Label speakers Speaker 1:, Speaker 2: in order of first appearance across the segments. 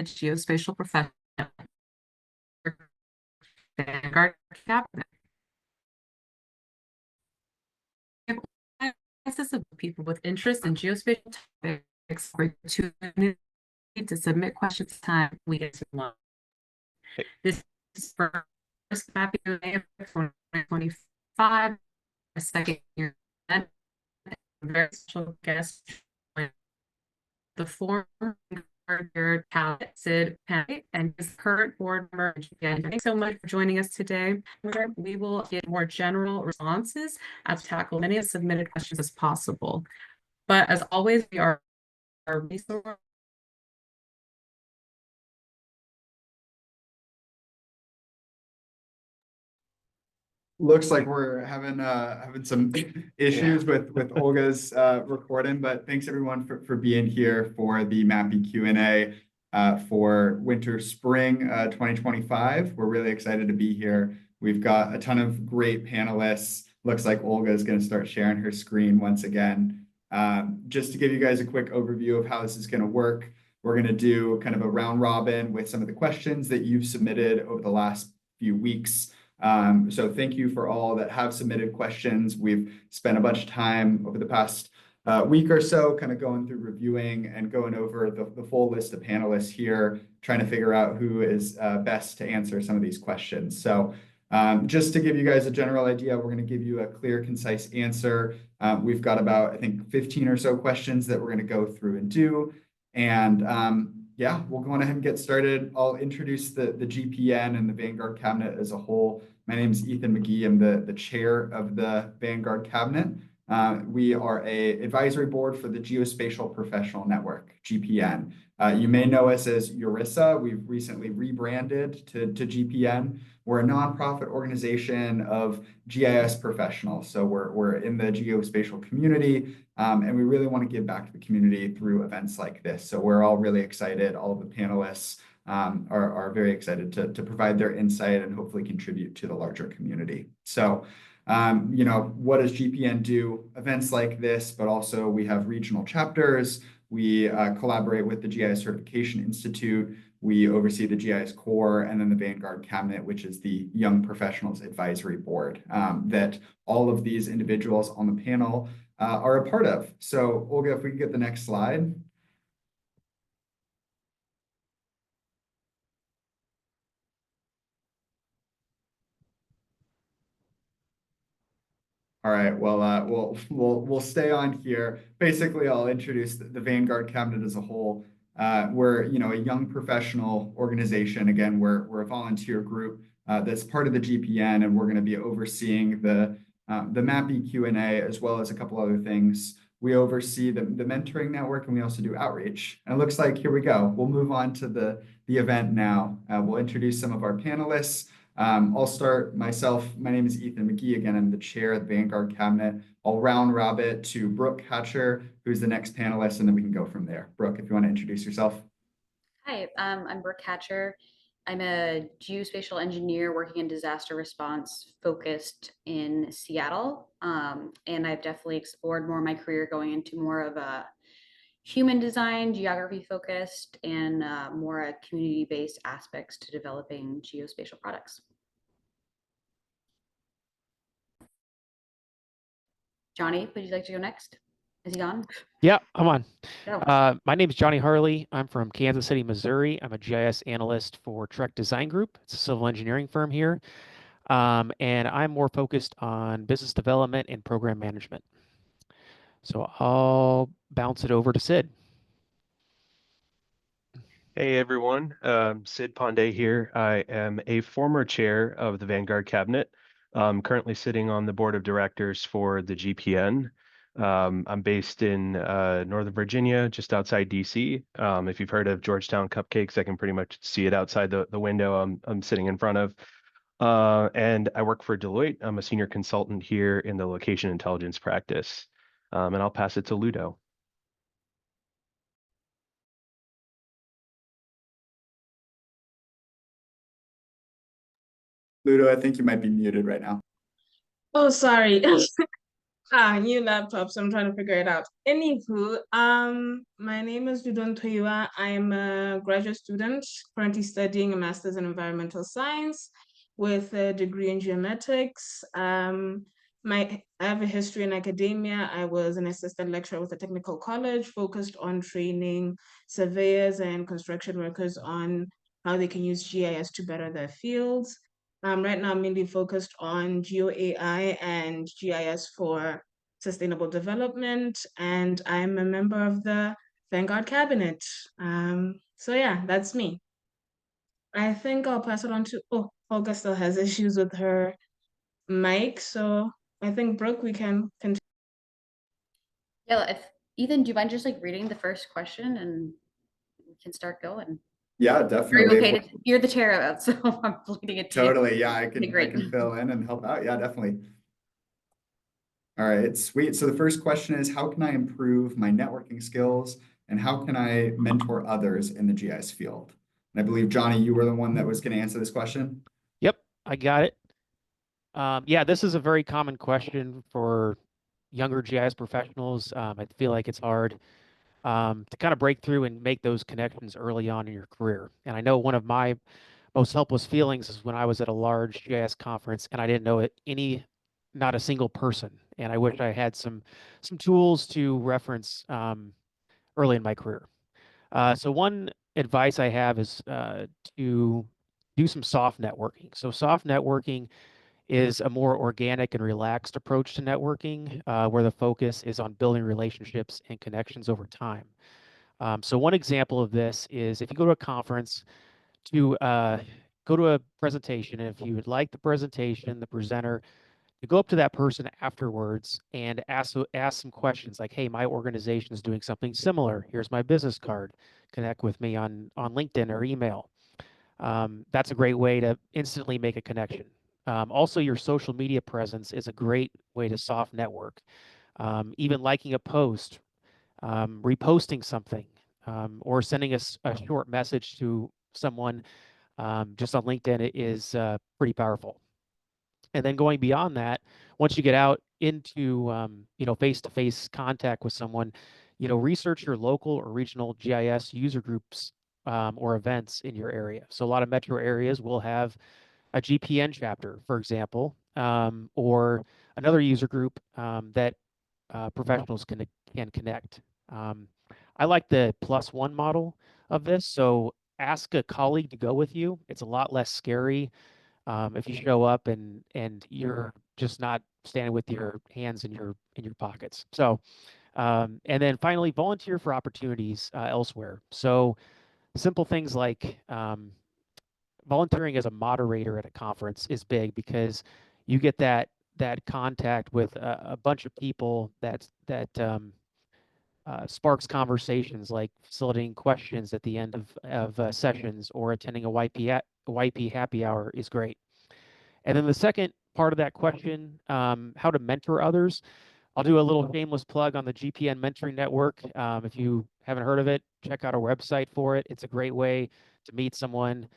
Speaker 1: the geospatial profession Vanguard cabinet. This of people with interest in geospatial topics opportunity to submit questions time we get to one. This is first Mappy for 2025, a second year event, very special guest, the former talent, Sid Pandey, and his current board member. Thanks so much for joining us today. We will get more general responses as tackle many of the submitted questions as possible. But as always, we are our resource.
Speaker 2: Looks like we're having some issues with Olga's recording, but thanks everyone for being here for the Mappy Q&A for winter spring 2025. We're really excited to be here. We've got a ton of great panelists. Looks like Olga is going to start sharing her screen once again. Just to give you guys a quick overview of how this is going to work, we're going to do kind of a round robin with some of the questions that you've submitted over the last few weeks. So thank you for all that have submitted questions. We've spent a bunch of time over the past week or so kind of going through reviewing and going over the full list of panelists here, trying to figure out who is best to answer some of these questions. So just to give you guys a general idea, we're going to give you a clear, concise answer. We've got about, I think, 15 or so questions that we're going to go through and do. And yeah, we'll go on ahead and get started. I'll introduce the GPN and the Vanguard cabinet as a whole. My name is Ethan McGhee. I'm the chair of the Vanguard cabinet. We are an advisory board for the Geospatial Professional Network, GPN. You may know us as EURISA. We've recently rebranded to GPN. We're a nonprofit organization of GIS professionals. So we're in the geospatial community, and we really want to give back to the community through events like this. So we're all really excited. All of the panelists are very excited to provide their insight and hopefully contribute to the larger community. So, you know, what does GPN do? Events like this, but also we have regional chapters. We collaborate with the GIS Certification Institute. We oversee the GIS Core and then the Vanguard Cabinet, which is the Young Professionals Advisory Board that all of these individuals on the panel are a part of. So Olga, if we could get the next slide. All right, well, we'll stay on here. Basically, I'll introduce the Vanguard Cabinet as a whole. We're, you know, a young professional organization. Again, we're a volunteer group that's part of the GPN, and we're going to be overseeing the Mappy Q&A as well as a couple other things. We oversee the mentoring network, and we also do outreach. And it looks like here we go. We'll move on to the event now. We'll introduce some of our panelists. I'll start myself. My name is Ethan McGhee. Again, I'm the chair of the Vanguard Cabinet. I'll round robin to Brooke Hatcher, who's the next panelist, and then we can go from there. Brooke, if you want to introduce yourself.
Speaker 3: Hi, I'm Brooke Hatcher. I'm a geospatial engineer working in disaster response focused in Seattle. And I've definitely explored more of my career going into more of a human design, geography focused, and more community-based aspects to developing geospatial products. Johnny, would you like to go next? Is he on?
Speaker 4: Yeah, I'm on. My name is Johnny Harley. I'm from Kansas City, Missouri. I'm a GIS analyst for TREKK Design Group. It's a civil engineering firm here. And I'm more focused on business development and program management. So I'll bounce it over to Sid.
Speaker 5: Hey everyone, Sid Pandey here. I am a former chair of the Vanguard Cabinet. I'm currently sitting on the board of directors for the GPN. I'm based in Northern Virginia, just outside DC. If you've heard of Georgetown Cupcakes, I can pretty much see it outside the window I'm sitting in front of. And I work for Deloitte. I'm a senior consultant here in the location intelligence practice. And I'll pass it to Ludo.
Speaker 2: Ludo, I think you might be muted right now.
Speaker 6: Oh, sorry. New laptop, so I'm trying to figure it out. Anywho, my name is Ludo Nthoiwa. I am a graduate student currently studying a master's in environmental science with a degree in geomatics. I have a history in academia. I was an assistant lecturer with a technical college focused on training surveyors and construction workers on how they can use GIS to better their fields. Right now, I'm mainly focused on Geo AI and GIS for sustainable development, and I'm a member of the Vanguard cabinet. So yeah, that's me. I think I'll pass it on to, oh, Olga still has issues with her mic, so I think Brooke, we can continue.
Speaker 3: Yeah, if Ethan, do you mind just like reading the first question and we can start going?
Speaker 2: Yeah,
Speaker 3: Are you
Speaker 2: definitely.
Speaker 3: okay you're the chair of it, so I'm leading it to you.
Speaker 2: Totally. Yeah, I
Speaker 3: Okay,
Speaker 2: can
Speaker 3: great.
Speaker 2: fill in and help out. Yeah, definitely. All right, sweet. So the first question is, how can I improve my networking skills and how can I mentor others in the GIS field? And I believe, Johnny, you were the one that was going to answer this question.
Speaker 4: Yep, I got it. Yeah, this is a very common question for younger GIS professionals. I feel like it's hard to kind of break through and make those connections early on in your career. And I know one of my most helpless feelings is when I was at a large GIS conference and I didn't know not a single person. And I wish I had some tools to reference early in my career. So one advice I have is to do some soft networking. So soft networking is a more organic and relaxed approach to networking, where the focus is on building relationships and connections over time. So one example of this is if you go to a conference to go to a presentation, and if you would like the presentation, the presenter, you go up to that person afterwards and ask some questions like, hey, my organization is doing something similar. Here's my business card. Connect with me on LinkedIn or email. That's a great way to instantly make a connection. Also, your social media presence is a great way to soft network. Even liking a post, reposting something, or sending a short message to someone just on LinkedIn is pretty powerful. And then going beyond that, once you get out into face-to-face contact with someone, research your local or regional GIS user groups or events in your area. So a lot of metro areas will have a GPN chapter, for example, or another user group that professionals can connect. I like the +1 model of this. So ask a colleague to go with you. It's a lot less scary if you show up and you're just not standing with your hands in your pockets. So and then finally, volunteer for opportunities elsewhere. So simple things like volunteering as a moderator at a conference is big because you get that contact with a bunch of people that sparks conversations, like facilitating questions at the end of sessions or attending a YP happy hour is great. And then the second part of that question, how to mentor others. I'll do a little shameless plug on the GPN Mentoring Network. If you haven't heard of it, check out our website for it. It's a great way to meet someone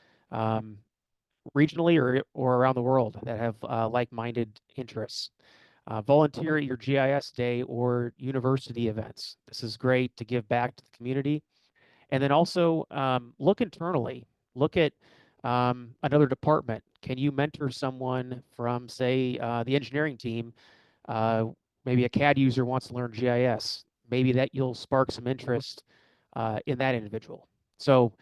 Speaker 4: regionally or around the world that have like-minded interests. Volunteer at your GIS day or university events. This is great to give back to the community. And then also look internally. Look at another department. Can you mentor someone from, say, the engineering team? Maybe a CAD user wants to learn GIS. Maybe that you'll spark some interest in that individual. So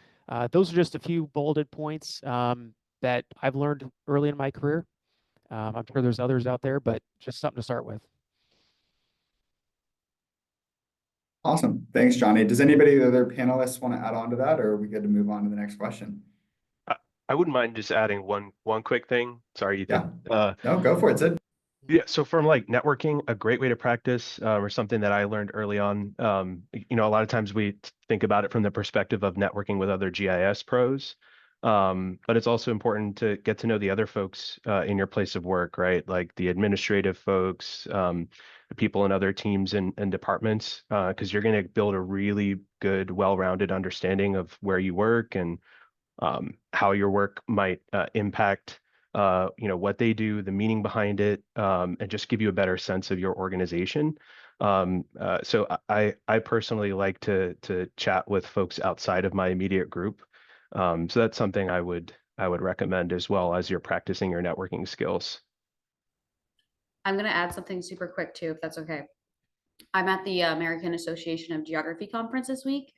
Speaker 4: those are just a few bolded points that I've learned early in my career. I'm sure there's others out there, but just something to start with.
Speaker 2: Awesome. Thanks, Johnny. Does anybody, the other panelists, want to add on to that, or are we good to move on to the next question?
Speaker 5: I wouldn't mind just adding one quick thing. Sorry, Ethan.
Speaker 2: Yeah. No, go for it, Sid.
Speaker 5: Yeah, so from like networking, a great way to practice, or something that I learned early on, a lot of times we think about it from the perspective of networking with other GIS pros, but it's also important to get to know the other folks in your place of work, right? Like the administrative folks, the people in other teams and departments, because you're going to build a really good, well-rounded understanding of where you work and how your work might impact what they do, the meaning behind it, and just give you a better sense of your organization. So I personally like to chat with folks outside of my immediate group. So that's something I would recommend as well as you're practicing your networking skills.
Speaker 3: I'm going to add something super quick too, if that's okay. I'm at the American Association of Geography conference this week.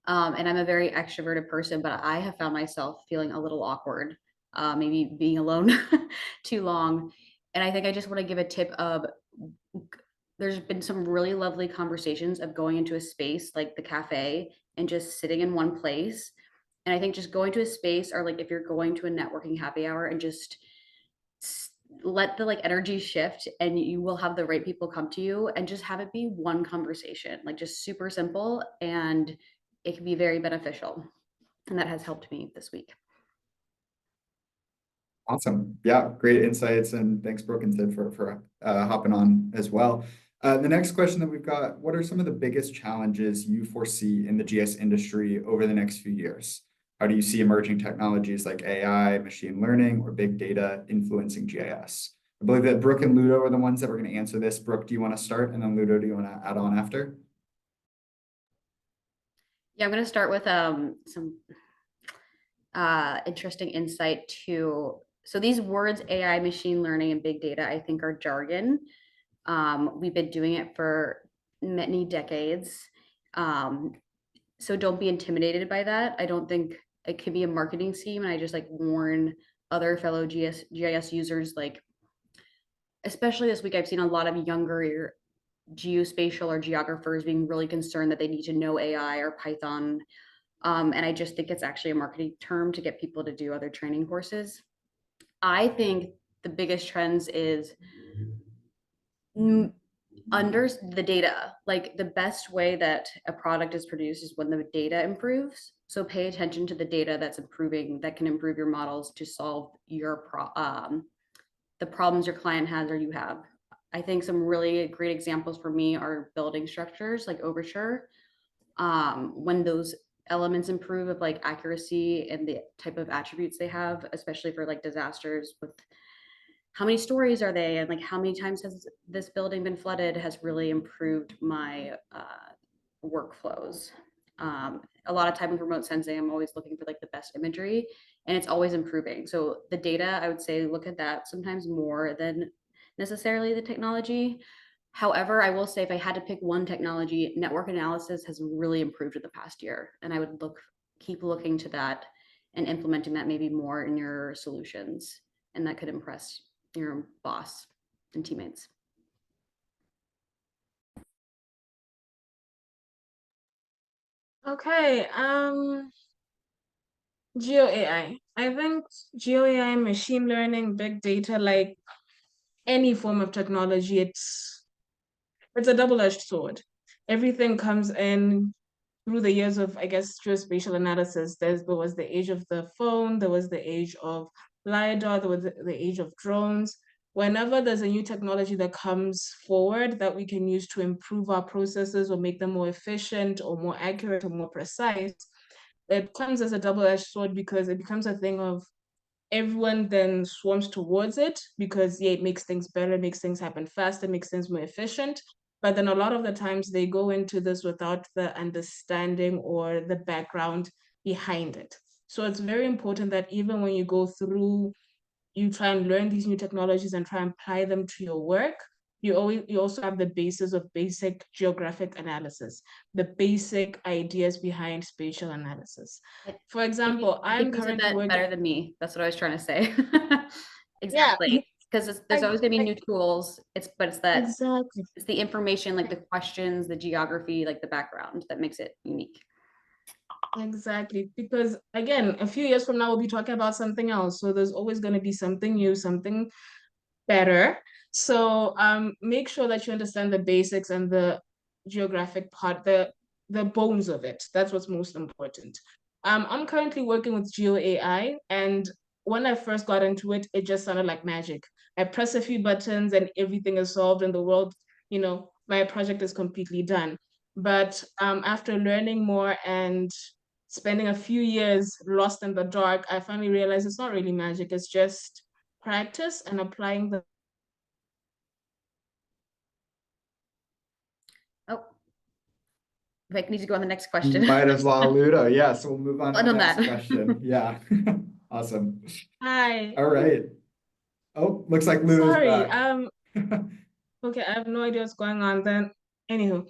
Speaker 3: And I'm a very extroverted person, but I have found myself feeling a little awkward, maybe being alone too long. And I think I just want to give a tip of, there's been some really lovely conversations of going into a space like the cafe and just sitting in one place. And I think just going to a space, or like if you're going to a networking happy hour, and just let the energy shift, and you will have the right people come to you, and just have it be one conversation, like just super simple, and it can be very beneficial. And that has helped me this week.
Speaker 2: Awesome. Yeah, great insights. And thanks, Brooke and Sid, for hopping on as well. The next question that we've got, what are some of the biggest challenges you foresee in the GIS industry over the next few years? How do you see emerging technologies like AI, machine learning, or big data influencing GIS? I believe that Brooke and Ludo are the ones that were going to answer this. Brooke, do you want to start? And then Ludo, do you want to add on after?
Speaker 3: Yeah, I'm going to start with some interesting insight too. So these words, AI, machine learning, and big data, I think are jargon. We've been doing it for many decades. So don't be intimidated by that. I don't think it could be a marketing scheme. And I just warn other fellow GIS users, especially this week, I've seen a lot of younger geospatial or geographers being really concerned that they need to know AI or Python. And I just think it's actually a marketing term to get people to do other training courses. I think the biggest trends is under the data. The best way that a product is produced is when the data improves. So pay attention to the data that's improving, that can improve your models to solve your the problems your client has or you have. I think some really great examples for me are building structures like Overture. When those elements improve of accuracy and the type of attributes they have, especially for disasters, with how many stories are they, and how many times has this building been flooded, has really improved my workflows. A lot of time with remote sensing, I'm always looking for the best imagery, and it's always improving. So the data, I would say, look at that sometimes more than necessarily the technology. However, I will say, if I had to pick one technology, network analysis has really improved in the past year, and I would keep looking to that and implementing that maybe more in your solutions, and that could impress your boss and teammates.
Speaker 6: Okay, Geo AI. I think Geo AI, machine learning, big data, any form of technology, it's a double-edged sword. Everything comes in through the years of, I guess, geospatial analysis. There was the age of the phone, there was the age of LiDAR, there was the age of drones. Whenever there's a new technology that comes forward that we can use to improve our processes or make them more efficient or more accurate or more precise, it comes as a double-edged sword, because it becomes a thing of everyone then swarms towards it because, yeah, it makes things better, makes things happen faster, makes things more efficient. But then a lot of the times they go into this without the understanding or the background behind it. So it's very important that even when you go through, you try and learn these new technologies and try and apply them to your work, you also have the basis of basic geographic analysis, the basic ideas behind spatial analysis. For example, I'm currently working
Speaker 3: better than me. That's what I was trying to say. Exactly. Because there's always going to be new tools. It's the information, the questions, the geography, the background that makes it unique.
Speaker 6: Exactly, because again, a few years from now, we'll be talking about something else. So there's always going to be something new, something better. So make sure that you understand the basics and the geographic part, the bones of it. That's what's most important. I'm currently working with Geo AI, and when I first got into it, it just sounded like magic. I press a few buttons and everything is solved in the world. My project is completely done. But after learning more and spending a few years lost in the dark, I finally realized it's not really magic. It's just practice and applying the.
Speaker 3: Oh. I need to go on the next question.
Speaker 2: Might as well, Ludo. Yeah, so we'll move on to
Speaker 3: End
Speaker 2: the
Speaker 3: on
Speaker 2: next
Speaker 3: that.
Speaker 2: question. Yeah, awesome.
Speaker 6: Hi.
Speaker 2: All right. Oh, looks like Ludo's
Speaker 6: Sorry.
Speaker 2: back.
Speaker 6: Okay, I have no idea what's going on then. Anywho,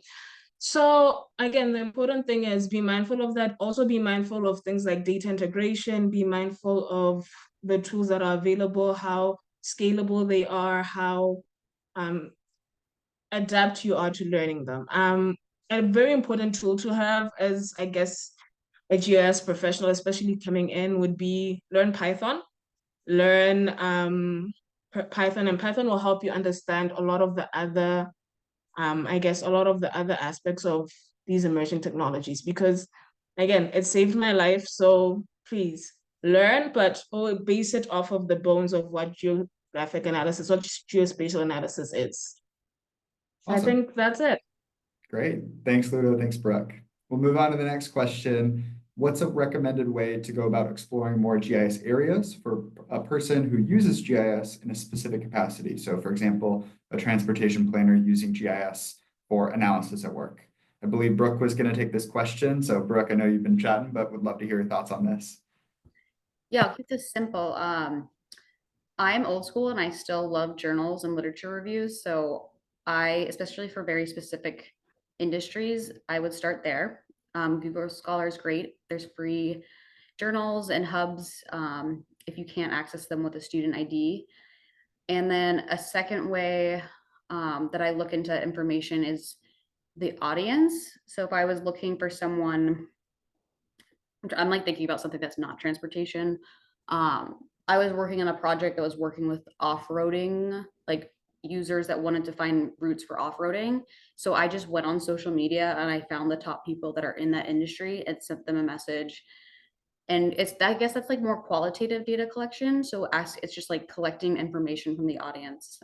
Speaker 6: so again, the important thing is be mindful of that. Also be mindful of things like data integration, be mindful of the tools that are available, how scalable they are, how adapt you are to learning them. A very important tool to have as, I guess, a GIS professional, especially coming in, would be learn Python. Learn Python, and Python will help you understand a lot of the other, I guess, a lot of the other aspects of these emerging technologies, because again, it saved my life. So please learn, but base it off of the bones of what geographic analysis, what geospatial analysis is.
Speaker 2: Awesome.
Speaker 6: I think that's it.
Speaker 2: Great. Thanks, Ludo. Thanks, Brooke. We'll move on to the next question. What's a recommended way to go about exploring more GIS areas for a person who uses GIS in a specific capacity? So, for example, a transportation planner using GIS for analysis at work. I believe Brooke was going to take this question. So, Brooke, I know you've been chatting, but would love to hear your thoughts on this.
Speaker 3: Yeah, I'll keep this simple. I'm old school and I still love journals and literature reviews. So especially for very specific industries, I would start there. Google Scholar is great. There's free journals and hubs if you can't access them with a student ID. And then a second way that I look into information is the audience. So if I was looking for someone, I'm like thinking about something that's not transportation. I was working on a project that was working with off-roading, like users that wanted to find routes for off-roading. So I just went on social media and I found the top people that are in that industry and sent them a message. And I guess that's like more qualitative data collection. So it's just like collecting information from the audience,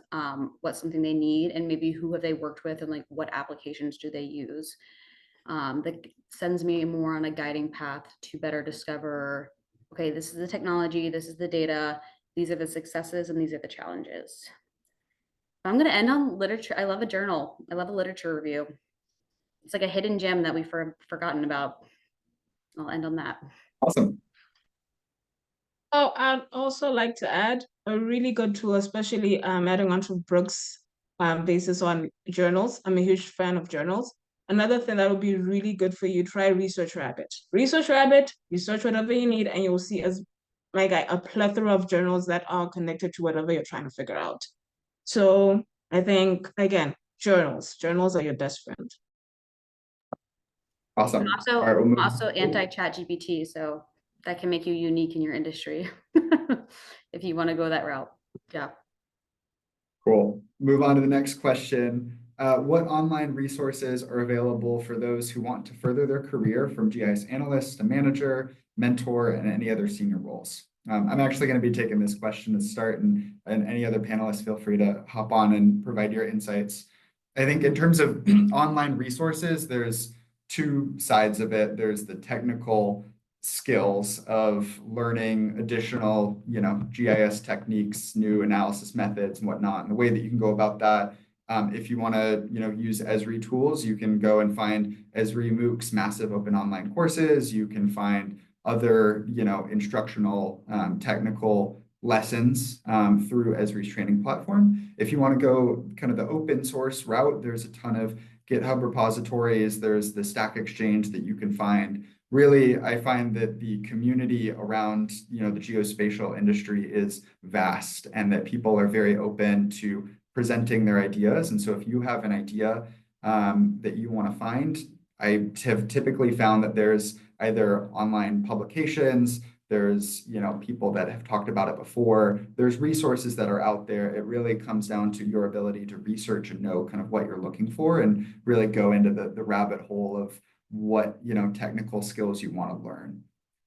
Speaker 3: what's something they need, and maybe who have they worked with, and like what applications do they use. That sends me more on a guiding path to better discover, okay, this is the technology, this is the data, these are the successes, and these are the challenges. I'm going to end on literature. I love a journal. I love a literature review. It's like a hidden gem that we've forgotten about. I'll end on that.
Speaker 2: Awesome.
Speaker 6: Oh, I'd also like to add a really good tool, especially adding on to Brooke's basis on journals. I'm a huge fan of journals. Another thing that would be really good for you, try Research Rabbit. Research Rabbit, you search whatever you need and you'll see, as my guy, a plethora of journals that are connected to whatever you're trying to figure out. So I think, again, journals are your best friend.
Speaker 2: Awesome.
Speaker 3: And also,
Speaker 2: All right,
Speaker 3: also anti-chat GPT, so that can make you unique in your industry if you want to go that route. Yeah.
Speaker 2: Cool. Move on to the next question. What online resources are available for those who want to further their career from GIS analyst to manager, mentor, and any other senior roles? I'm actually going to be taking this question to start, and any other panelists, feel free to hop on and provide your insights. I think in terms of online resources, there's two sides of it. There's the technical skills of learning additional, GIS techniques, new analysis methods and whatnot, and the way that you can go about that. If you want to, use Esri tools, you can go and find Esri MOOC's massive open online courses. You can find other, instructional, technical lessons through Esri's training platform. If you want to go kind of the open source route, there's a ton of GitHub repositories. There's the Stack Exchange that you can find. Really, I find that the community around, the geospatial industry is vast, and that people are very open to presenting their ideas. And so if you have an idea that you want to find, I have typically found that there's either online publications, there's, people that have talked about it before, there's resources that are out there. It really comes down to your ability to research and know kind of what you're looking for, and really go into the rabbit hole of what, technical skills you want to learn.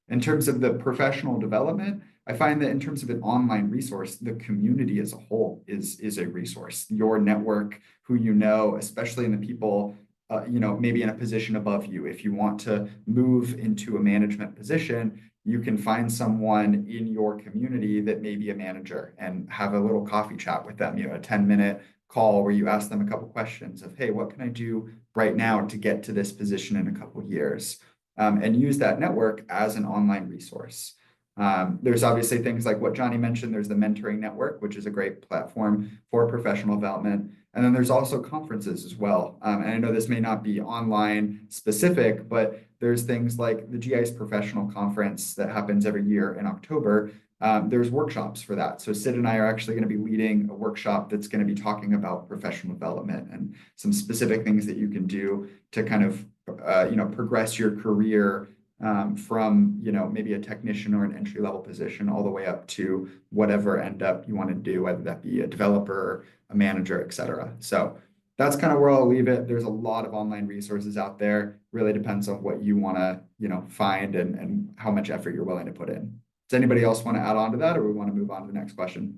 Speaker 2: In terms of the professional development, I find that in terms of an online resource, the community as a whole is a resource. Your network, who you know, especially in the people, maybe in a position above you. If you want to move into a management position, you can find someone in your community that may be a manager and have a little coffee chat with them, a 10-minute call where you ask them a couple questions of, hey, what can I do right now to get to this position in a couple years? And use that network as an online resource. There's obviously things like what Johnny mentioned. There's the mentoring network, which is a great platform for professional development. And then there's also conferences as well. And I know this may not be online specific, but there's things like the GIS Professional Conference that happens every year in October. There's workshops for that. So Sid and I are actually going to be leading a workshop that's going to be talking about professional development and some specific things that you can do to kind of, progress your career from, maybe a technician or an entry-level position all the way up to whatever end up you want to do, whether that be a developer, a manager, et cetera. So that's kind of where I'll leave it. There's a lot of online resources out there. Really depends on what you want to, find and how much effort you're willing to put in. Does anybody else want to add on to that, or we want to move on to the next question?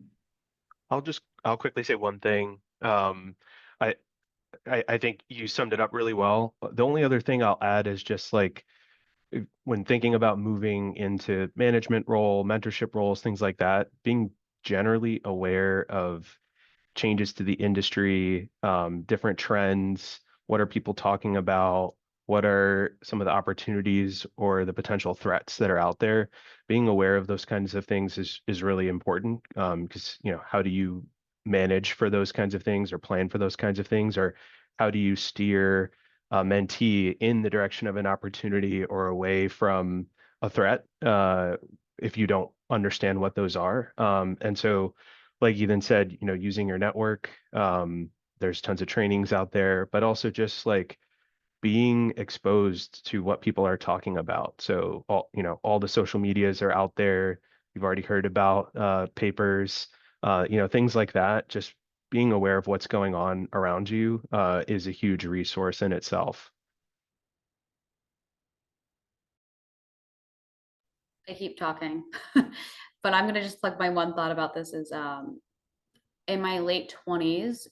Speaker 5: I'll quickly say one thing. I think you summed it up really well. The only other thing I'll add is just like, when thinking about moving into management role, mentorship roles, things like that, being generally aware of changes to the industry, different trends, what are people talking about, what are some of the opportunities or the potential threats that are out there. Being aware of those kinds of things is really important, because how do you manage for those kinds of things or plan for those kinds of things, or how do you steer a mentee in the direction of an opportunity or away from a threat, if you don't understand what those are. And so, like you then said, using your network, there's tons of trainings out there, but also just like being exposed to what people are talking about. So all the social medias are out there. You've already heard about papers, things like that. Just being aware of what's going on around you is a huge resource in itself.
Speaker 3: I keep talking, but I'm gonna just plug my one thought about this is in my late 20s,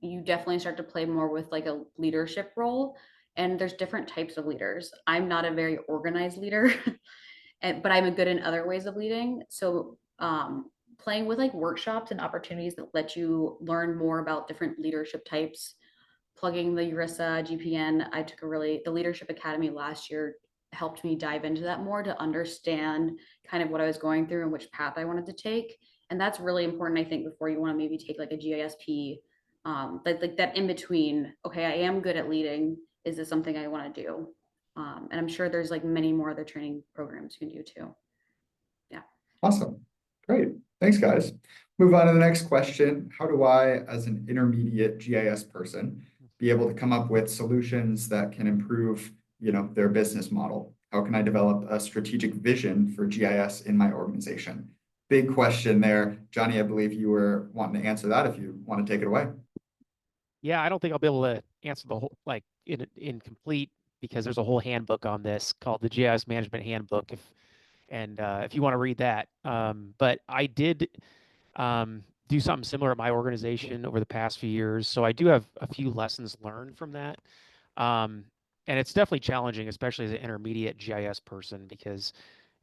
Speaker 3: you definitely start to play more with like a leadership role, and there's different types of leaders. I'm not a very organized leader, but I'm good in other ways of leading. So playing with like workshops and opportunities that let you learn more about different leadership types, plugging the ERISA, GPN. I took the Leadership Academy last year helped me dive into that more to understand kind of what I was going through and which path I wanted to take. And that's really important, I think, before you want to maybe take like a GISP, like that in between, okay, I am good at leading. Is this something I want to do? And I'm sure there's like many more other training programs you can do too. Yeah.
Speaker 2: Awesome. Great. Thanks, guys. Move on to the next question. How do I, as an intermediate GIS person, be able to come up with solutions that can improve, their business model? How can I develop a strategic vision for GIS in my organization? Big question there. Johnny, I believe you were wanting to answer that if you want to take it away.
Speaker 4: Yeah, I don't think I'll be able to answer the whole, like in complete, because there's a whole handbook on this called the GIS Management Handbook. If you want to read that, but I did do something similar at my organization over the past few years. So I do have a few lessons learned from that. And it's definitely challenging, especially as an intermediate GIS person, because,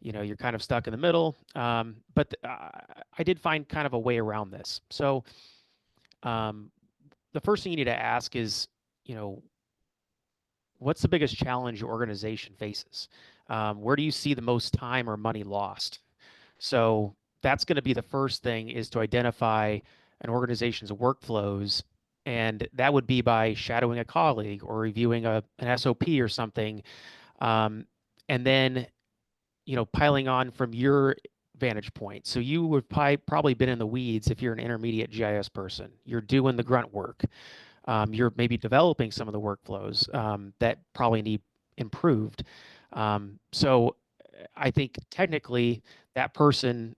Speaker 4: you're kind of stuck in the middle. But I did find kind of a way around this. So the first thing you need to ask is, what's the biggest challenge your organization faces? Where do you see the most time or money lost? So that's going to be the first thing, is to identify an organization's workflows. And that would be by shadowing a colleague or reviewing an SOP or something. And then, piling on from your vantage point. So you would probably been in the weeds if you're an intermediate GIS person. You're doing the grunt work. You're maybe developing some of the workflows that probably need improved. So I think technically that person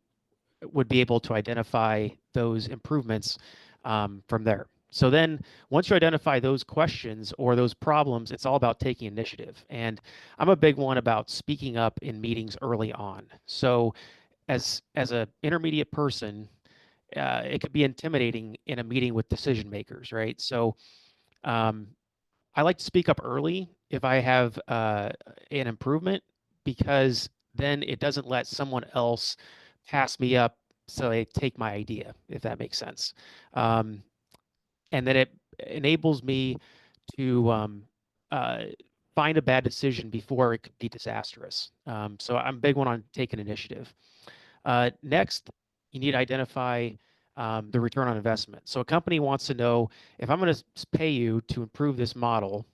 Speaker 4: would be able to identify those improvements from there. So then once you identify those questions or those problems, it's all about taking initiative. And I'm a big one about speaking up in meetings early on. So as an intermediate person, it could be intimidating in a meeting with decision makers, right? So I like to speak up early if I have an improvement, because then it doesn't let someone else pass me up so they take my idea, if that makes sense. And then it enables me to find a bad decision before it could be disastrous. So I'm a big one on taking initiative. Next, you need to identify the return on investment. So a company wants to know, if I'm going to pay you to improve this model,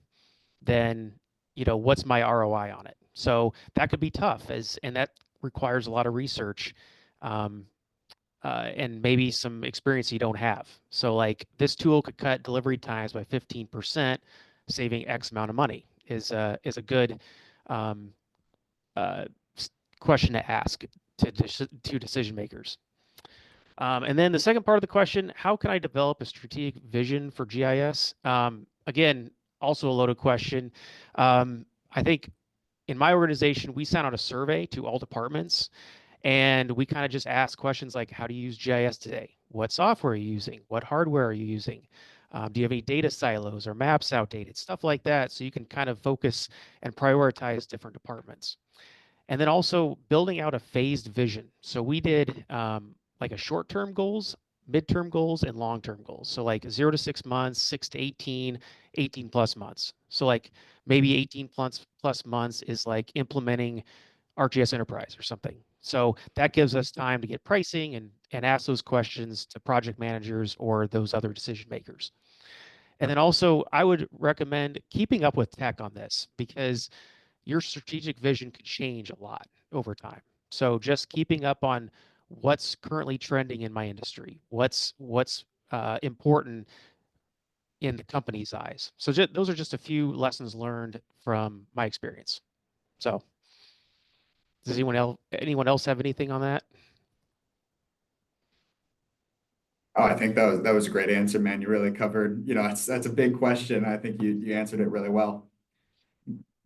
Speaker 4: then what's my ROI on it? So that could be tough, and that requires a lot of research and maybe some experience you don't have. So like, this tool could cut delivery times by 15%, saving X amount of money is a good question to ask to decision makers. And then the second part of the question, how can I develop a strategic vision for GIS? Again, also a loaded question. I think in my organization, we sent out a survey to all departments, and we kind of just asked questions like, how do you use GIS today? What software are you using? What hardware are you using? Do you have any data silos or maps outdated? Stuff like that, so you can kind of focus and prioritize different departments. And then also building out a phased vision. So we did like a short-term goals, midterm goals, and long-term goals. So like 0 to 6 months, 6 to 18, 18 plus months. So like maybe 18 plus months is like implementing ArcGIS Enterprise or something. So that gives us time to get pricing and ask those questions to project managers or those other decision makers. And then also, I would recommend keeping up with tech on this, because your strategic vision could change a lot over time. So just keeping up on what's currently trending in my industry, what's important in the company's eyes. So those are just a few lessons learned from my experience. So does anyone else have anything on that?
Speaker 2: Oh, I think that was a great answer, man. You really covered, that's a big question. I think you answered it really well.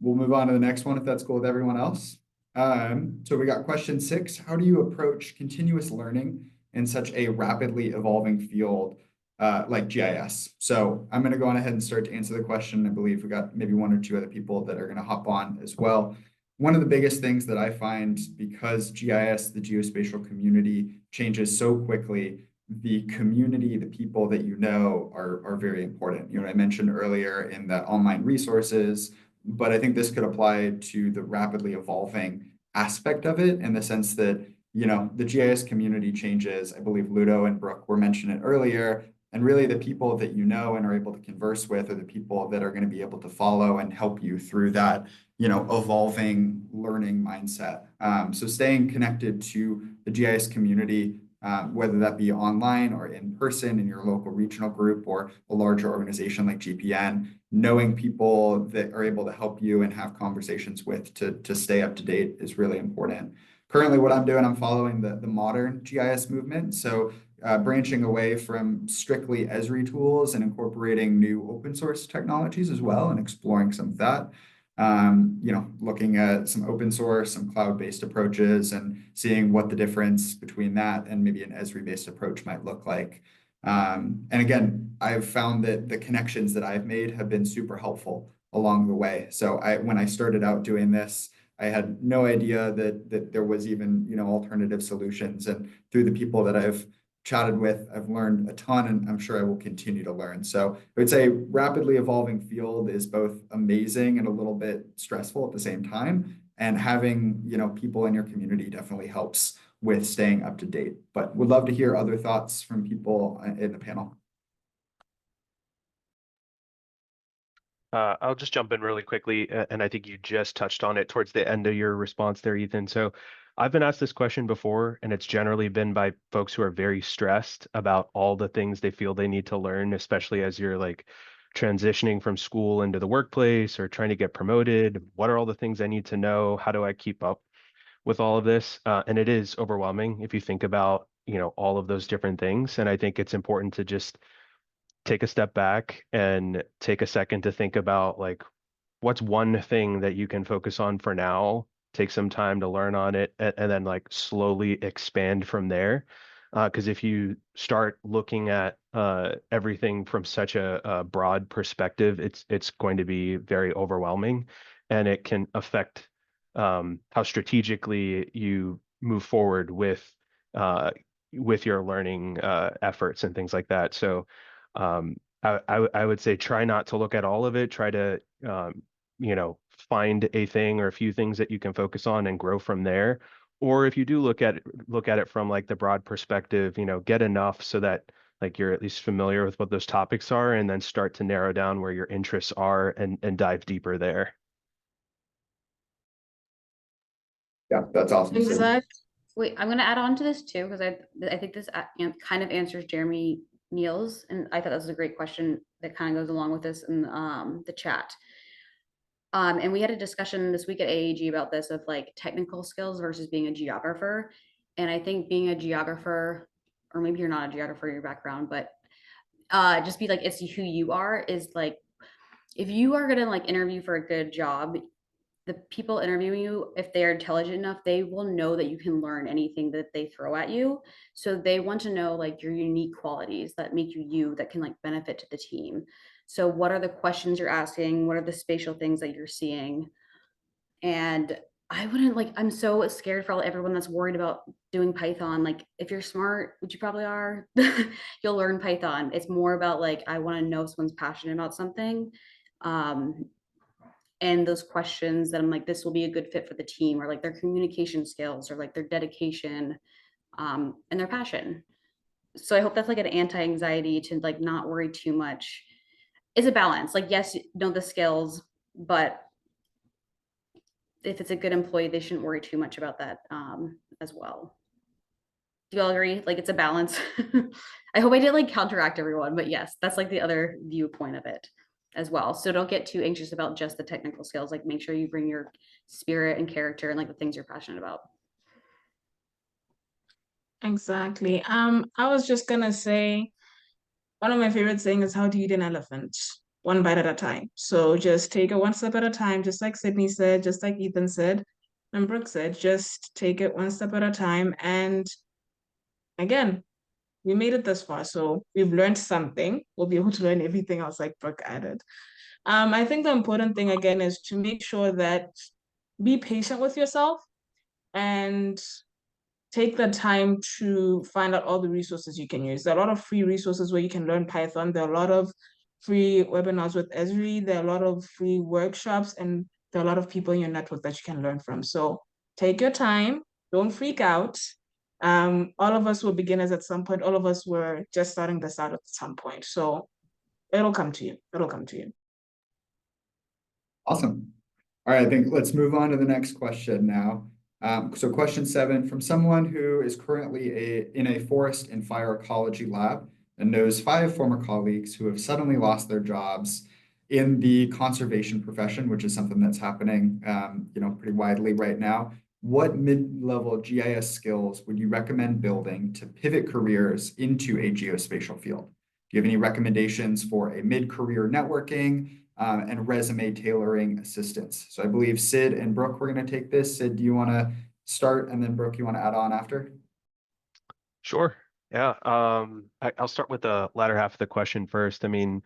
Speaker 2: We'll move on to the next one if that's cool with everyone else. So we got question 6. How do you approach continuous learning in such a rapidly evolving field like GIS? So I'm going to go on ahead and start to answer the question. I believe we got maybe 1 or 2 other people that are going to hop on as well. One of the biggest things that I find, because GIS, the geospatial community, changes so quickly, the community, the people that are very important. I mentioned earlier in the online resources, but I think this could apply to the rapidly evolving aspect of it, in the sense that, the GIS community changes. I believe Ludo and Brooke were mentioning it earlier, and really the people that and are able to converse with are the people that are going to be able to follow and help you through that, evolving learning mindset. So staying connected to the GIS community, whether that be online or in person in your local regional group or a larger organization like GPN, knowing people that are able to help you and have conversations with to stay up to date is really important. Currently, what I'm doing, I'm following the modern GIS movement. So branching away from strictly Esri tools and incorporating new open source technologies as well, and exploring some of that. Looking at some open source, some cloud-based approaches, and seeing what the difference between that and maybe an Esri-based approach might look like. And again, I've found that the connections that I've made have been super helpful along the way. So when I started out doing this, I had no idea that there was even, alternative solutions. And through the people that I've chatted with, I've learned a ton, and I'm sure I will continue to learn. So I would say rapidly evolving field is both amazing and a little bit stressful at the same time. And having, people in your community definitely helps with staying up to date. But would love to hear other thoughts from people in the panel.
Speaker 5: I'll just jump in really quickly, and I think you just touched on it towards the end of your response there, Ethan. So I've been asked this question before, and it's generally been by folks who are very stressed about all the things they feel they need to learn, especially as you're like transitioning from school into the workplace or trying to get promoted. What are all the things I need to know? How do I keep up with all of this? And it is overwhelming if you think about, all of those different things. And I think it's important to just take a step back and take a second to think about, like, what's one thing that you can focus on for now, take some time to learn on it, and then like slowly expand from there. Because if you start looking at everything from such a broad perspective, it's going to be very overwhelming, and it can affect how strategically you move forward with your learning efforts and things like that. So I would say try not to look at all of it. Try to find a thing or a few things that you can focus on and grow from there. Or if you do look at it from like the broad perspective, get enough so that like you're at least familiar with what those topics are, and then start to narrow down where your interests are and dive deeper there.
Speaker 2: Yeah, that's awesome.
Speaker 6: Exactly.
Speaker 3: Wait, I'm gonna add on to this too, because I think this kind of answers Jeremy Neal's, and I thought that was a great question that kind of goes along with this in the chat. And we had a discussion this week at AAG about this of like technical skills versus being a geographer. And I think being a geographer, or maybe you're not a geographer in your background, but just be like, it's who you are, is like, if you are gonna like interview for a good job, the people interviewing you, if they're intelligent enough, they will know that you can learn anything that they throw at you. So they want to know like your unique qualities that make you, that can like benefit to the team. So what are the questions you're asking? What are the spatial things that you're seeing? And I wouldn't like, I'm so scared for everyone that's worried about doing Python. Like if you're smart, which you probably are, you'll learn Python. It's more about like, I want to know if someone's passionate about something. And those questions that I'm like, this will be a good fit for the team, or like their communication skills, or like their dedication, and their passion. So I hope that's like an anti-anxiety to like not worry too much. It's a balance. Like, yes, know the skills, but if it's a good employee, they shouldn't worry too much about that as well. Do you all agree? Like, it's a balance. I hope I didn't like counteract everyone, but yes, that's like the other viewpoint of it as well. So don't get too anxious about just the technical skills. Like, make sure you bring your spirit and character and like the things you're passionate about.
Speaker 6: Exactly. I was just gonna say, one of my favorite saying is, how do you eat an elephant? One bite at a time. So just take it one step at a time, just like Sydney said, just like Ethan said, and Brooke said, just take it one step at a time. And again, we made it this far, so we've learned something. We'll be able to learn everything else like Brooke added. I think the important thing again is to make sure that be patient with yourself and take the time to find out all the resources you can use. There are a lot of free resources where you can learn Python. There are a lot of free webinars with Esri. There are a lot of free workshops, and there are a lot of people in your network that you can learn from. So take your time, don't freak out. All of us were beginners at some point. All of us were just starting this out at some point. So it'll come to you. It'll come to you.
Speaker 2: Awesome. All right, I think let's move on to the next question now. So question 7, from someone who is currently in a forest and fire ecology lab and knows 5 former colleagues who have suddenly lost their jobs in the conservation profession, which is something that's happening, pretty widely right now. What mid-level GIS skills would you recommend building to pivot careers into a geospatial field? Do you have any recommendations for a mid-career networking and resume tailoring assistance? So I believe Sid and Brooke, we're going to take this. Sid, do you want to start, and then Brooke, you want to add on after?
Speaker 5: Sure. Yeah. I'll start with the latter half of the question first. I mean,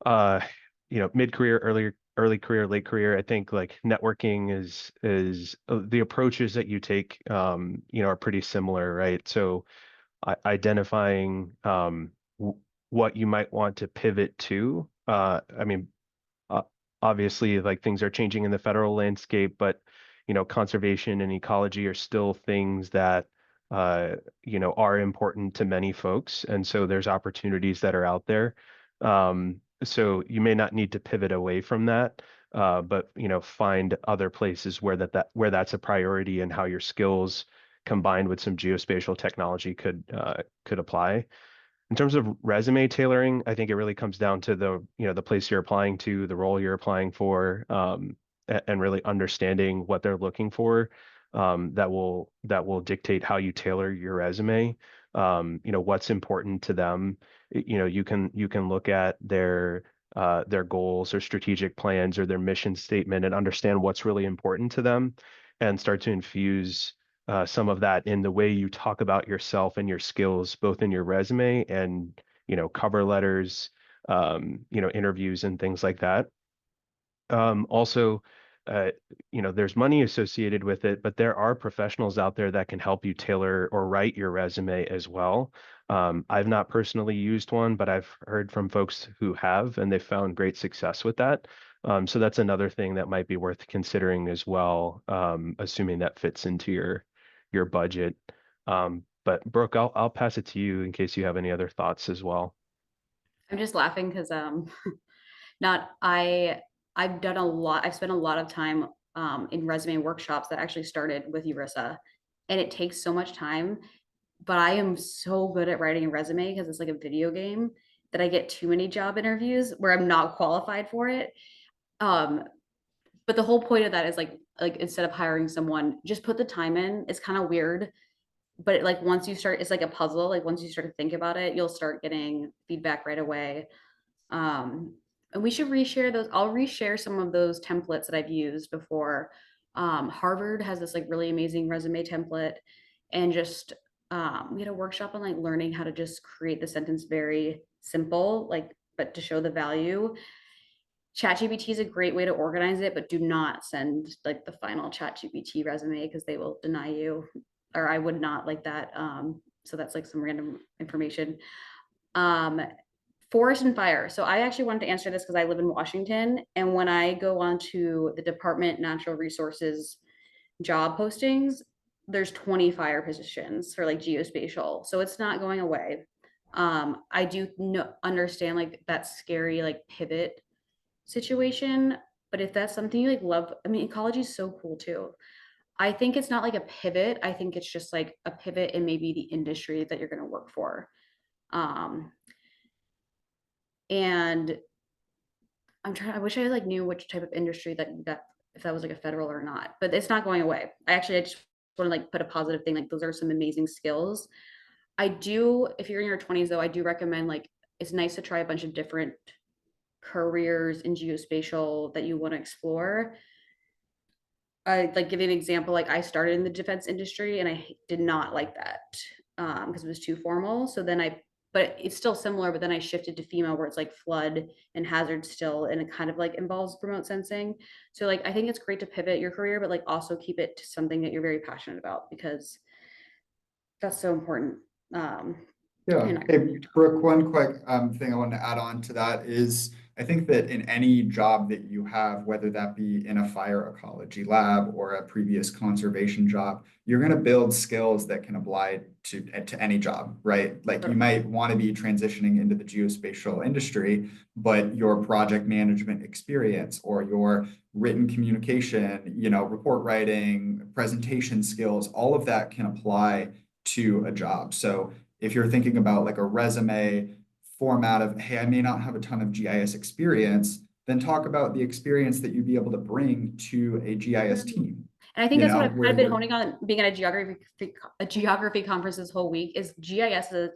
Speaker 5: mid-career, early career, late career, I think like networking is the approaches that you take, are pretty similar, right? So identifying what you might want to pivot to. Obviously, like things are changing in the federal landscape, but conservation and ecology are still things that are important to many folks, and so there's opportunities that are out there. So you may not need to pivot away from that, but find other places where that's a priority, and how your skills combined with some geospatial technology could apply. In terms of resume tailoring, I think it really comes down to the place you're applying to, the role you're applying for, and really understanding what they're looking for. That will dictate how you tailor your resume. What's important to them. You can look at their goals or strategic plans or their mission statement and understand what's really important to them, and start to infuse some of that in the way you talk about yourself and your skills, both in your resume and, cover letters, interviews and things like that. Also, there's money associated with it, but there are professionals out there that can help you tailor or write your resume as well. I've not personally used one, but I've heard from folks who have, and they've found great success with that. So that's another thing that might be worth considering as well, assuming that fits into your budget. But Brooke, I'll pass it to you in case you have any other thoughts as well.
Speaker 3: I'm just laughing because I've done a lot, I've spent a lot of time in resume workshops that actually started with ERISA, and it takes so much time, but I am so good at writing a resume because it's like a video game that I get too many job interviews where I'm not qualified for it. But the whole point of that is like instead of hiring someone, just put the time in. It's kind of weird, but like once you start, it's like a puzzle. Like once you start to think about it, you'll start getting feedback right away. And we should reshare those. I'll reshare some of those templates that I've used before. Harvard has this like really amazing resume template, and just we had a workshop on like learning how to just create the sentence very simple, like, but to show the value. ChatGPT is a great way to organize it, but do not send like the final ChatGPT resume because they will deny you, or I would not like that. So that's like some random information. Forest and fire. So I actually wanted to answer this because I live in Washington, and when I go onto the Department Natural Resources job postings, there's 20 fire positions for like geospatial. So it's not going away. I do understand like that scary like pivot situation, but if that's something you like love, I mean, ecology is so cool too. I think it's not like a pivot. I think it's just like a pivot in maybe the industry that you're going to work for. And I wish I like knew which type of industry that if that was like a federal or not, but it's not going away. I just want to like put a positive thing. Like those are some amazing skills. I do, if you're in your 20s though, I do recommend like, it's nice to try a bunch of different careers in geospatial that you want to explore. I like give you an example. Like I started in the defense industry and I did not like that because it was too formal. So then but it's still similar, but then I shifted to FEMA where it's like flood and hazard still, and it kind of like involves remote sensing. So like, I think it's great to pivot your career, but like also keep it to something that you're very passionate about because that's so important.
Speaker 2: Yeah. Hey, Brooke, one quick thing I want to add on to that is I think that in any job that you have, whether that be in a fire ecology lab or a previous conservation job, you're going to build skills that can apply to any job, right? Like you might want to be transitioning into the geospatial industry, but your project management experience or your written communication, report writing, presentation skills, all of that can apply to a job. So if you're thinking about like a resume format of, hey, I may not have a ton of GIS experience, then talk about the experience that you'd be able to bring to a GIS team.
Speaker 3: And I think that's what I've kind of been honing on being at a geography conference this whole week is GIS is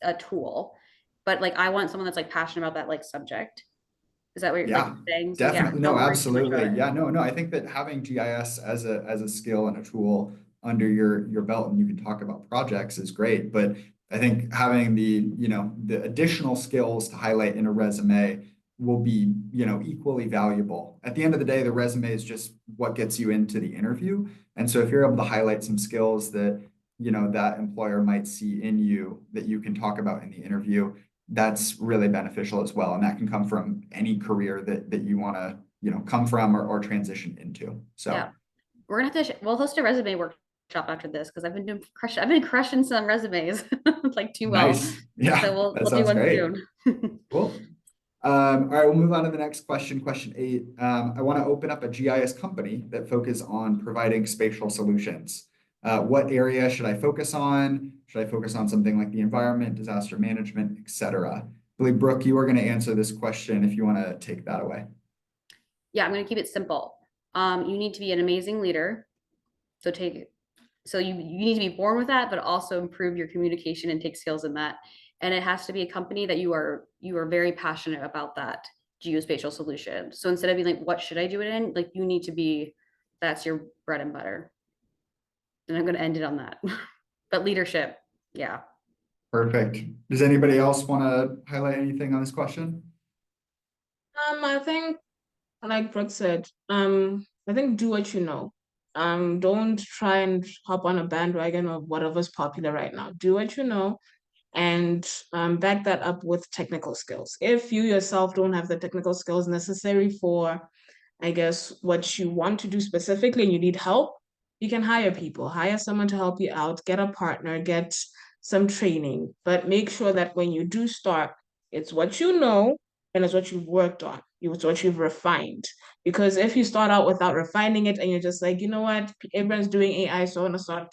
Speaker 3: a tool, but like I want someone that's like passionate about that like subject. Is that what you're like saying? So,
Speaker 2: definitely. No, absolutely. Yeah, no. I think that having GIS as a skill and a tool under your belt and you can talk about projects is great. But I think having the additional skills to highlight in a resume will be, equally valuable. At the end of the day, the resume is just what gets you into the interview. And so if you're able to highlight some skills that, that employer might see in you that you can talk about in the interview, that's really beneficial as well. And that can come from any career that you want to, come from or transition into. So
Speaker 3: yeah, we're gonna have to, we'll host a resume workshop after this because I've been crushing some resumes like too well.
Speaker 2: Nice. Yeah,
Speaker 3: so we'll do one
Speaker 2: great.
Speaker 3: soon.
Speaker 2: Cool. All right, we'll move on to the next question. Question 8. I want to open up a GIS company that focuses on providing spatial solutions. What area should I focus on? Should I focus on something like the environment, disaster management, etc.? I believe, Brooke, you are going to answer this question if you want to take that away.
Speaker 3: Yeah, I'm going to keep it simple. You need to be an amazing leader. So you need to be born with that, but also improve your communication and take skills in that. And it has to be a company that you are very passionate about that geospatial solution. So instead of being like, what should I do it in? Like you need to be, that's your bread and butter. And I'm going to end it on that. But leadership, yeah.
Speaker 2: Perfect. Does anybody else want to highlight anything on this question?
Speaker 6: I think, like Brooke said, I think do what you know. Don't try and hop on a bandwagon of whatever's popular right now. Do what you know and back that up with technical skills. If you yourself don't have the technical skills necessary for, I guess, what you want to do specifically and you need help, you can hire people, hire someone to help you out, get a partner, get some training, but make sure that when you do start, it's what you know and it's what you've worked on, it's what you've refined. Because if you start out without refining it and you're just like, you know what, everyone's doing AI, so I want to start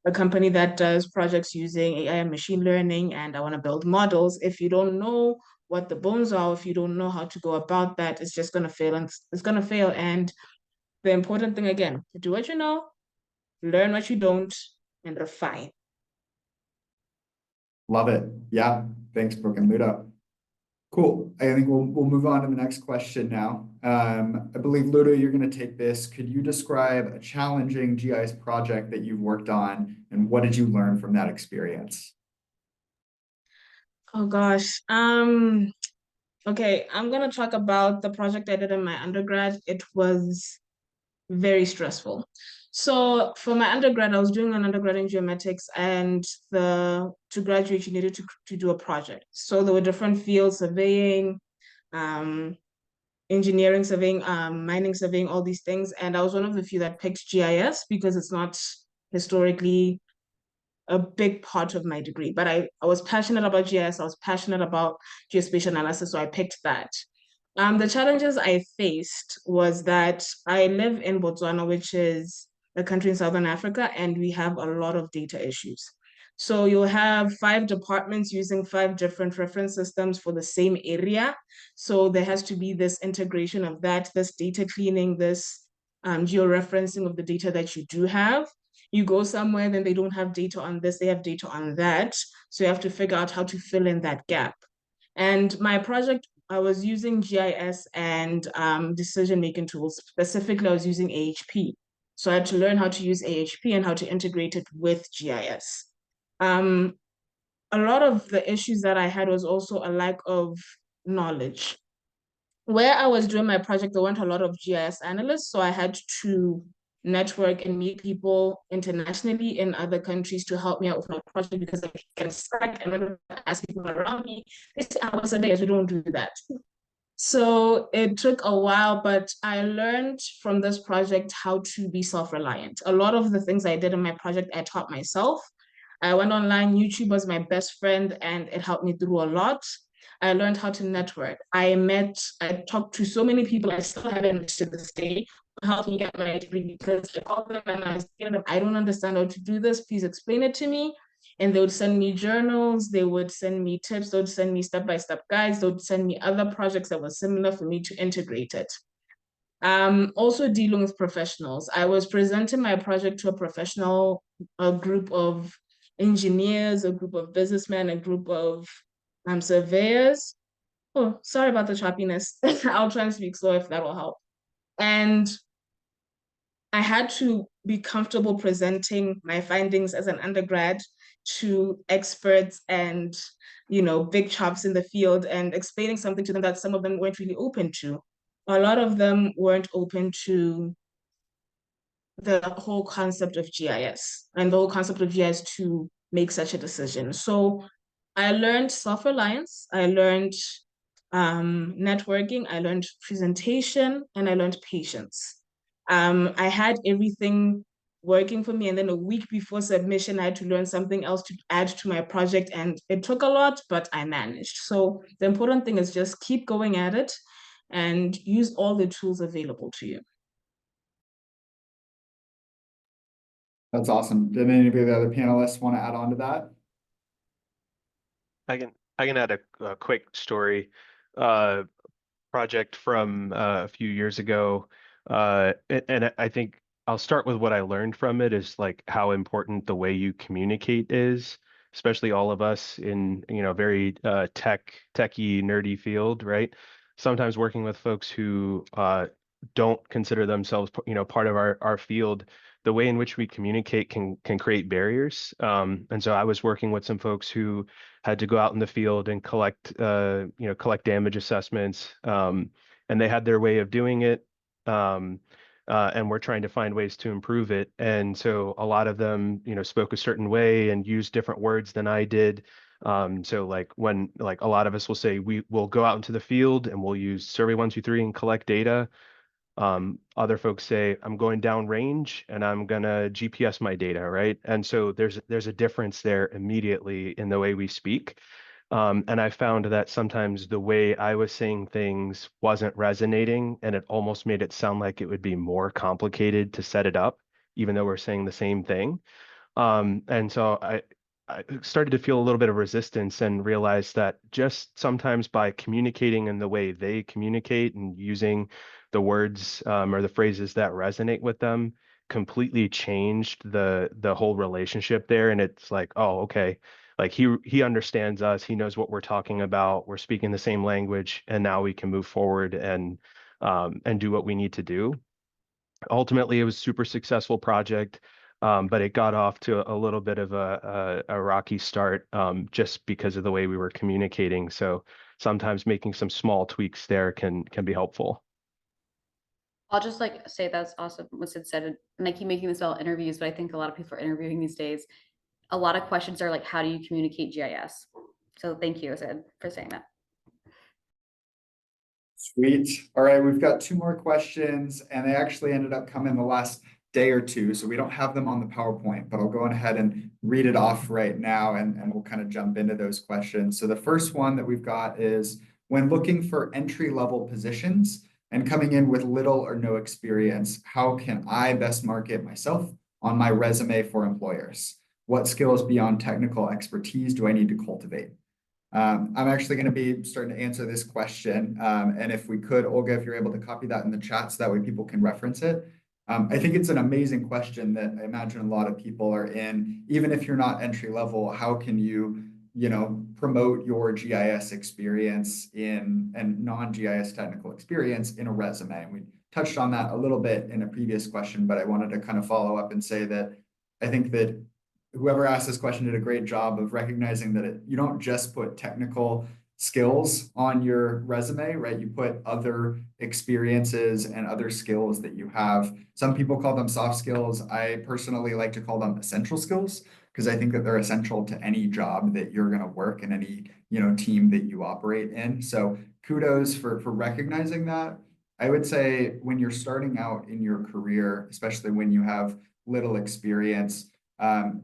Speaker 6: a company that does projects using AI and machine learning, and I want to build models. If you don't know what the bones are, if you don't know how to go about that, it's just going to fail, and it's going to fail. And the important thing, again, do what you know, learn what you don't, and refine.
Speaker 2: Love it. Yeah. Thanks, Brooke and Ludo. Cool. I think we'll move on to the next question now. I believe, Ludo, you're going to take this. Could you describe a challenging GIS project that you've worked on, and what did you learn from that experience?
Speaker 6: Oh gosh. Okay, I'm gonna talk about the project I did in my undergrad. It was very stressful. So for my undergrad, I was doing an undergrad in geomatics, and to graduate, you needed to do a project. So there were different fields: surveying, engineering surveying, mining surveying, all these things. And I was one of the few that picked GIS because it's not historically a big part of my degree. But I was passionate about GIS. I was passionate about geospatial analysis, so I picked that. The challenges I faced was that I live in Botswana, which is a country in Southern Africa, and we have a lot of data issues. So you'll have 5 departments using 5 different reference systems for the same area. So there has to be this integration of that, this data cleaning, this georeferencing of the data that you do have. You go somewhere, then they don't have data on this, they have data on that. So you have to figure out how to fill in that gap. And my project, I was using GIS and decision-making tools. Specifically, I was using AHP. So I had to learn how to use AHP and how to integrate it with GIS. A lot of the issues that I had was also a lack of knowledge. Where I was doing my project, there weren't a lot of GIS analysts, so I had to network and meet people internationally in other countries to help me out with my project because I get stuck and then ask people around me, this hours a day, we don't do that. So it took a while, but I learned from this project how to be self-reliant. A lot of the things I did in my project, I taught myself. I went online, YouTube was my best friend, and it helped me through a lot. I learned how to network. I talked to so many people I still haven't met to this day who helped me get my degree because I called them and I was telling them, I don't understand how to do this. Please explain it to me. And they would send me journals, they would send me tips, they would send me step-by-step guides, they would send me other projects that were similar for me to integrate it. Also dealing with professionals. I was presenting my project to a group of engineers, a group of businessmen, a group of surveyors. Oh, sorry about the choppiness. I'll try and speak slow if that will help. And I had to be comfortable presenting my findings as an undergrad to experts and, big chops in the field and explaining something to them that some of them weren't really open to. A lot of them weren't open to the whole concept of GIS and the whole concept of GIS to make such a decision. So I learned self-reliance, I learned networking, I learned presentation, and I learned patience. I had everything working for me, and then a week before submission, I had to learn something else to add to my project, and it took a lot, but I managed. So the important thing is just keep going at it and use all the tools available to you.
Speaker 2: That's awesome. Did any of the other panelists want to add on to that?
Speaker 5: I can add a quick story. Project from a few years ago, and I think I'll start with what I learned from it is like how important the way you communicate is, especially all of us in very techy nerdy field, right? Sometimes working with folks who don't consider themselves part of our field, the way in which we communicate can create barriers. And so I was working with some folks who had to go out in the field and collect damage assessments. And they had their way of doing it. and we're trying to find ways to improve it. And so a lot of them, spoke a certain way and used different words than I did. So like when like a lot of us will say we will go out into the field and we'll use survey 1, 2, 3 and collect data. Other folks say I'm going down range and I'm gonna GPS my data, right? And so there's a difference there immediately in the way we speak. And I found that sometimes the way I was saying things wasn't resonating, and it almost made it sound like it would be more complicated to set it up, even though we're saying the same thing. And so I started to feel a little bit of resistance and realized that just sometimes by communicating in the way they communicate and using the words or the phrases that resonate with them completely changed the whole relationship there. And it's like, oh, okay, like he understands us, he knows what we're talking about, we're speaking the same language, and now we can move forward and do what we need to do. Ultimately, it was a super successful project, but it got off to a little bit of a rocky start just because of the way we were communicating. So sometimes making some small tweaks there can be helpful.
Speaker 3: I'll just like say that's awesome what Sid said. And I keep making this about interviews, but I think a lot of people are interviewing these days. A lot of questions are like, how do you communicate GIS? So thank you, Sid, for saying that.
Speaker 2: Sweet. All right, we've got 2 more questions, and they actually ended up coming the last day or 2, so we don't have them on the PowerPoint, but I'll go ahead and read it off right now, and we'll kind of jump into those questions. So the first one that we've got is, when looking for entry-level positions and coming in with little or no experience, how can I best market myself on my resume for employers? What skills beyond technical expertise do I need to cultivate? I'm actually going to be starting to answer this question. And if we could, Olga, if you're able to copy that in the chat so that way people can reference it. I think it's an amazing question that I imagine a lot of people are in. Even if you're not entry level, how can you, promote your GIS experience and non-GIS technical experience in a resume? And we touched on that a little bit in a previous question, but I wanted to kind of follow up and say that I think that whoever asked this question did a great job of recognizing that you don't just put technical skills on your resume, right? You put other experiences and other skills that you have. Some people call them soft skills. I personally like to call them essential skills because I think that they're essential to any job that you're going to work in, any, team that you operate in. So kudos for recognizing that. I would say when you're starting out in your career, especially when you have little experience,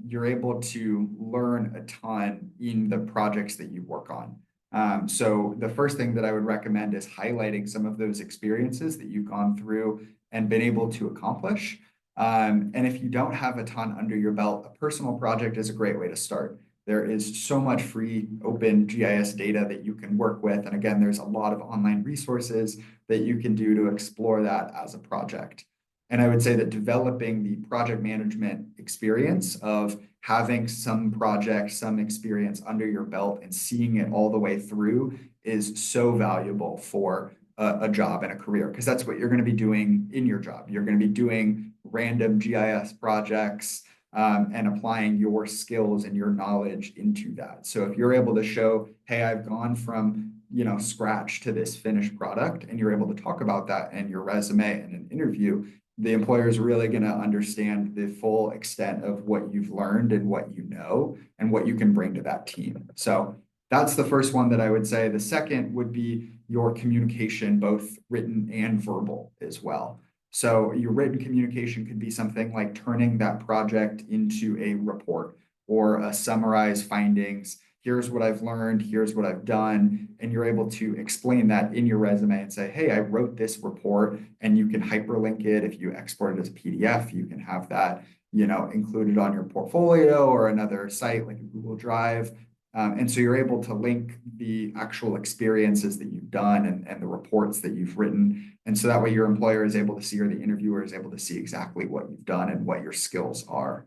Speaker 2: you're able to learn a ton in the projects that you work on. So the first thing that I would recommend is highlighting some of those experiences that you've gone through and been able to accomplish. And if you don't have a ton under your belt, a personal project is a great way to start. There is so much free open GIS data that you can work with. And again, there's a lot of online resources that you can do to explore that as a project. And I would say that developing the project management experience of having some project, some experience under your belt and seeing it all the way through is so valuable for a job and a career, because that's what you're going to be doing in your job. You're going to be doing random GIS projects and applying your skills and your knowledge into that. So if you're able to show, hey, I've gone from scratch to this finished product, and you're able to talk about that in your resume and an interview, the employer is really going to understand the full extent of what you've learned and what you know and what you can bring to that team. So that's the first one that I would say. The second would be your communication, both written and verbal as well. So your written communication could be something like turning that project into a report or a summarized findings. Here's what I've learned, here's what I've done, and you're able to explain that in your resume and say, hey, I wrote this report, and you can hyperlink it. If you export it as a PDF, you can have that, included on your portfolio or another site like a Google Drive. And so you're able to link the actual experiences that you've done and the reports that you've written. And so that way your employer is able to see, or the interviewer is able to see exactly what you've done and what your skills are.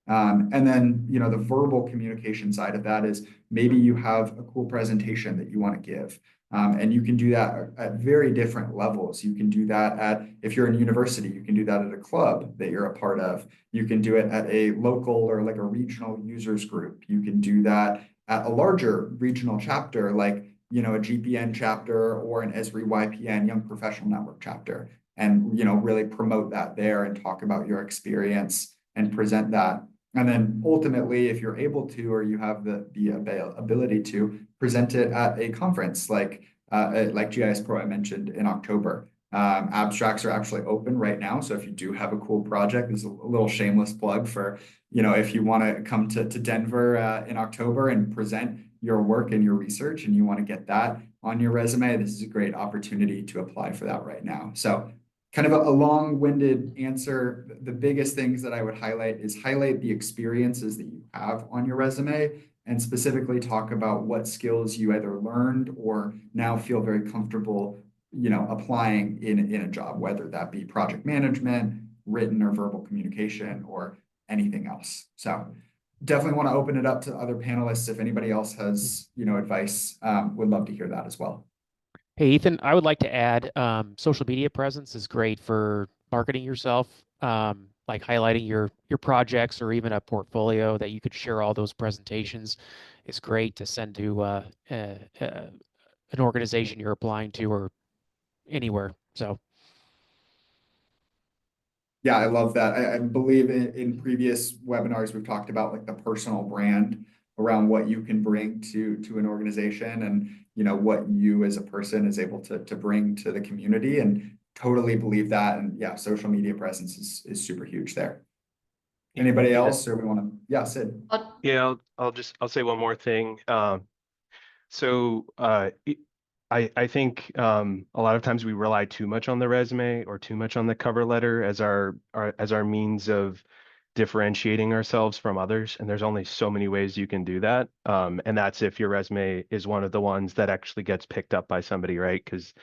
Speaker 2: And then, the verbal communication side of that is maybe you have a cool presentation that you want to give. And you can do that at very different levels. You can do that if you're in university, you can do that at a club that you're a part of. You can do it at a local or like a regional users group. You can do that at a larger regional chapter, like, a GPN chapter or an Esri YPN Young Professional Network chapter. and, really promote that there and talk about your experience and present that. And then ultimately, if you're able to, or you have the ability to present it at a conference like GIS Pro I mentioned in October. Abstracts are actually open right now. So if you do have a cool project, there's a little shameless plug for, if you want to come to Denver in October and present your work and your research and you want to get that on your resume, this is a great opportunity to apply for that right now. So kind of a long-winded answer. The biggest things that I would highlight is highlight the experiences that you have on your resume and specifically talk about what skills you either learned or now feel very comfortable, applying in a job, whether that be project management, written or verbal communication, or anything else. So definitely want to open it up to other panelists. If anybody else has, advice, would love to hear that as well.
Speaker 4: Hey, Ethan, I would like to add social media presence is great for marketing yourself, like highlighting your projects or even a portfolio that you could share all those presentations is great to send to an organization you're applying to or anywhere. So.
Speaker 2: Yeah, I love that. I believe in previous webinars, we've talked about like the personal brand around what you can bring to an organization and, what you as a person is able to bring to the community, and totally believe that. And yeah, social media presence is super huge there. Anybody else, or we want to, yeah, Sid.
Speaker 5: Yeah, I'll say one more thing. I think a lot of times we rely too much on the resume or too much on the cover letter as our means of differentiating ourselves from others. And there's only so many ways you can do that. And that's if your resume is one of the ones that actually gets picked up by somebody, right? Because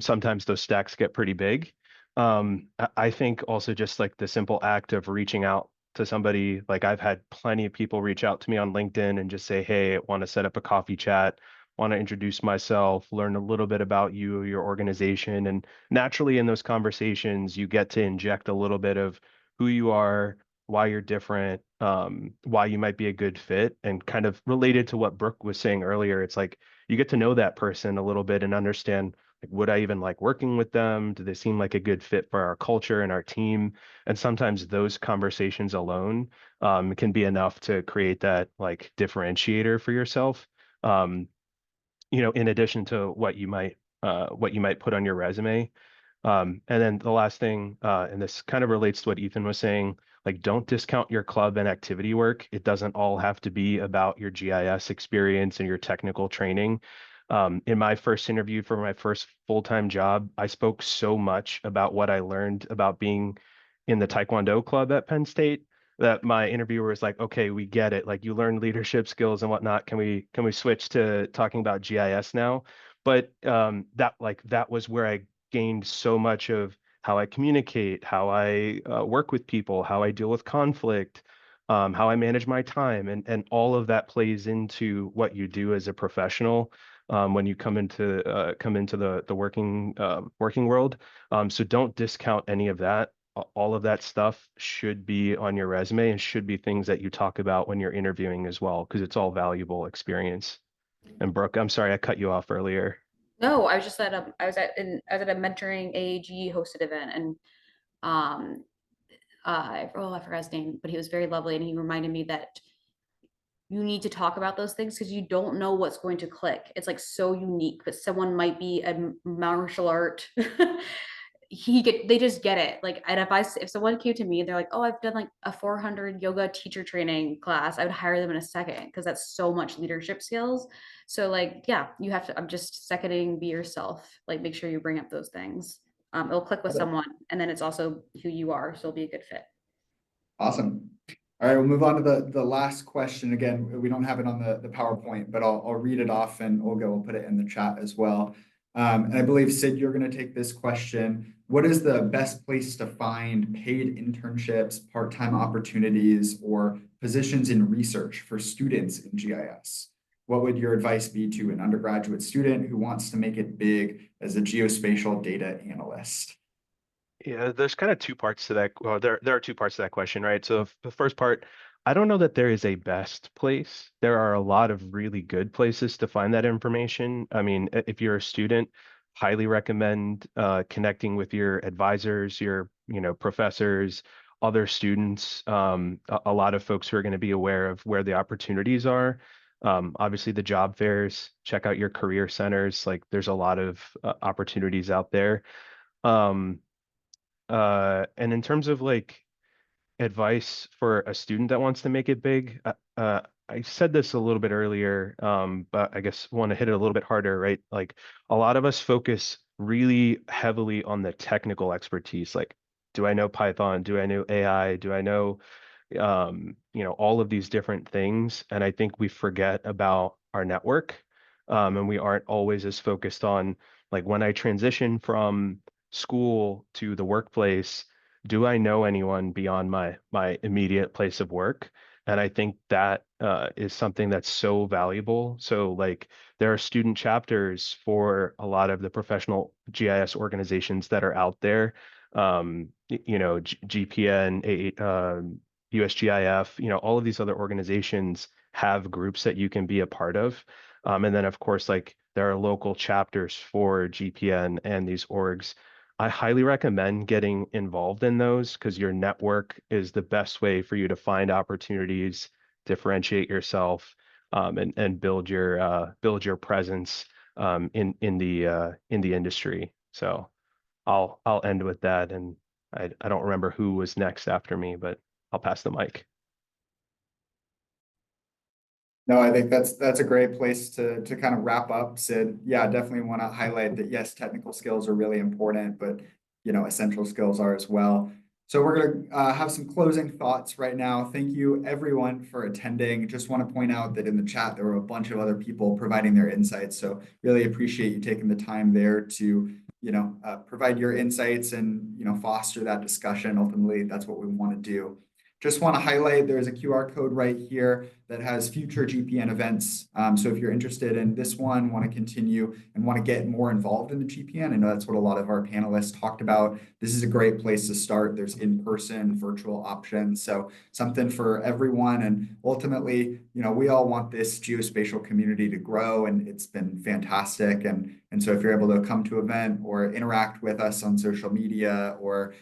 Speaker 5: sometimes those stacks get pretty big. I think also just like the simple act of reaching out to somebody, like I've had plenty of people reach out to me on LinkedIn and just say, hey, I want to set up a coffee chat, want to introduce myself, learn a little bit about you, your organization. And naturally in those conversations, you get to inject a little bit of who you are, why you're different, why you might be a good fit, and kind of related to what Brooke was saying earlier. It's like you get to know that person a little bit and understand, like, would I even like working with them? Do they seem like a good fit for our culture and our team? And sometimes those conversations alone can be enough to create that like differentiator for yourself. In addition to what you might put on your resume. And then the last thing, and this kind of relates to what Ethan was saying, like don't discount your club and activity work. It doesn't all have to be about your GIS experience and your technical training. In my first interview for my first full-time job, I spoke so much about what I learned about being in the Taekwondo club at Penn State that my interviewer was like, okay, we get it. Like you learned leadership skills and whatnot. Can we switch to talking about GIS now? But that was where I gained so much of how I communicate, how I work with people, how I deal with conflict, how I manage my time, and all of that plays into what you do as a professional when you come into the working world. So don't discount any of that. All of that stuff should be on your resume and should be things that you talk about when you're interviewing as well, because it's all valuable experience. And Brooke, I'm sorry I cut you off earlier.
Speaker 3: No, I was just at I was at a mentoring AG hosted event, and I forgot his name, but he was very lovely, and he reminded me that you need to talk about those things because you don't know what's going to click. It's like so unique, but someone might be a martial art. They just get it. Like, and if someone came to me and they're like, oh, I've done like a 400 yoga teacher training class, I would hire them in a second because that's so much leadership skills. So like, yeah, you have to, I'm just seconding, be yourself, like make sure you bring up those things. It'll click with someone, and then it's also who you are, so it'll be a good fit.
Speaker 2: Awesome. All right, we'll move on to the last question. Again, we don't have it on the PowerPoint, but I'll read it off and Olga will put it in the chat as well. And I believe, Sid, you're going to take this question. What is the best place to find paid internships, part-time opportunities, or positions in research for students in GIS? What would your advice be to an undergraduate student who wants to make it big as a geospatial data analyst?
Speaker 5: Yeah, there's kind of two parts to that. Well, there are two parts to that question, right? So the first part, I don't know that there is a best place. There are a lot of really good places to find that information. I mean, if you're a student, highly recommend connecting with your advisors, your professors, other students, a lot of folks who are going to be aware of where the opportunities are. Obviously the job fairs, check out your career centers. Like there's a lot of opportunities out there. And in terms of like advice for a student that wants to make it big, I said this a little bit earlier, but I guess want to hit it a little bit harder, right? Like a lot of us focus really heavily on the technical expertise. Like, do I know Python? Do I know AI? Do I know all of these different things? And I think we forget about our network. And we aren't always as focused on like when I transition from school to the workplace, do I know anyone beyond my immediate place of work? And I think that is something that's so valuable. So like there are student chapters for a lot of the professional GIS organizations that are out there. GPN, USGIF, all of these other organizations have groups that you can be a part of. And then of course, like there are local chapters for GPN and these orgs. I highly recommend getting involved in those because your network is the best way for you to find opportunities, differentiate yourself, and build your presence in the industry. So I'll end with that, and I don't remember who was next after me, but I'll pass the mic.
Speaker 2: No, I think that's a great place to kind of wrap up, Sid. Yeah, definitely want to highlight that yes, technical skills are really important, but essential skills are as well. So we're gonna have some closing thoughts right now. Thank you everyone for attending. Just want to point out that in the chat there were a bunch of other people providing their insights. So really appreciate you taking the time there to provide your insights and foster that discussion. Ultimately, that's what we want to do. Just want to highlight there's a QR code right here that has future GPN events. So if you're interested in this one, want to continue and want to get more involved in the GPN, I know that's what a lot of our panelists talked about. This is a great place to start. There's in-person, virtual options. So something for everyone. And ultimately, we all want this geospatial community to grow, and it's been fantastic. And so if you're able to come to an event or interact with us on social media or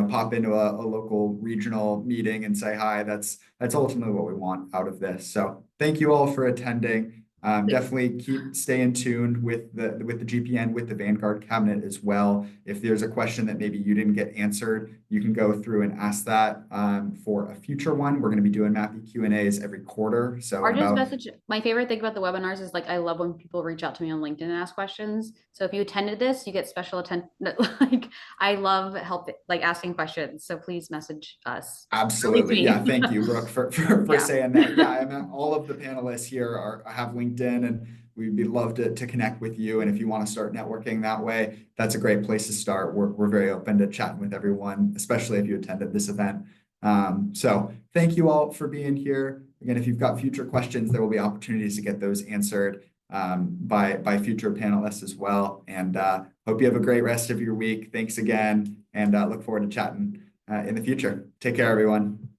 Speaker 2: pop into a local regional meeting and say hi, that's ultimately what we want out of this. So thank you all for attending. Definitely keep staying tuned with the GPN, with the Vanguard cabinet as well. If there's a question that maybe you didn't get answered, you can go through and ask that for a future one. We're going to be doing Mappy Q&As every quarter. So
Speaker 3: my favorite thing about the webinars is like I love when people reach out to me on LinkedIn and ask questions. So if you attended this, you get special attention. Like I love asking questions. So please message us.
Speaker 2: Absolutely. Yeah. Thank you, Brooke, for saying that. Yeah. I mean, all of the panelists here have LinkedIn, and we'd love to connect with you. And if you want to start networking that way, that's a great place to start. We're very open to chatting with everyone, especially if you attended this event. So thank you all for being here. Again, if you've got future questions, there will be opportunities to get those answered by future panelists as well. And hope you have a great rest of your week. Thanks again, and look forward to chatting in the future. Take care, everyone.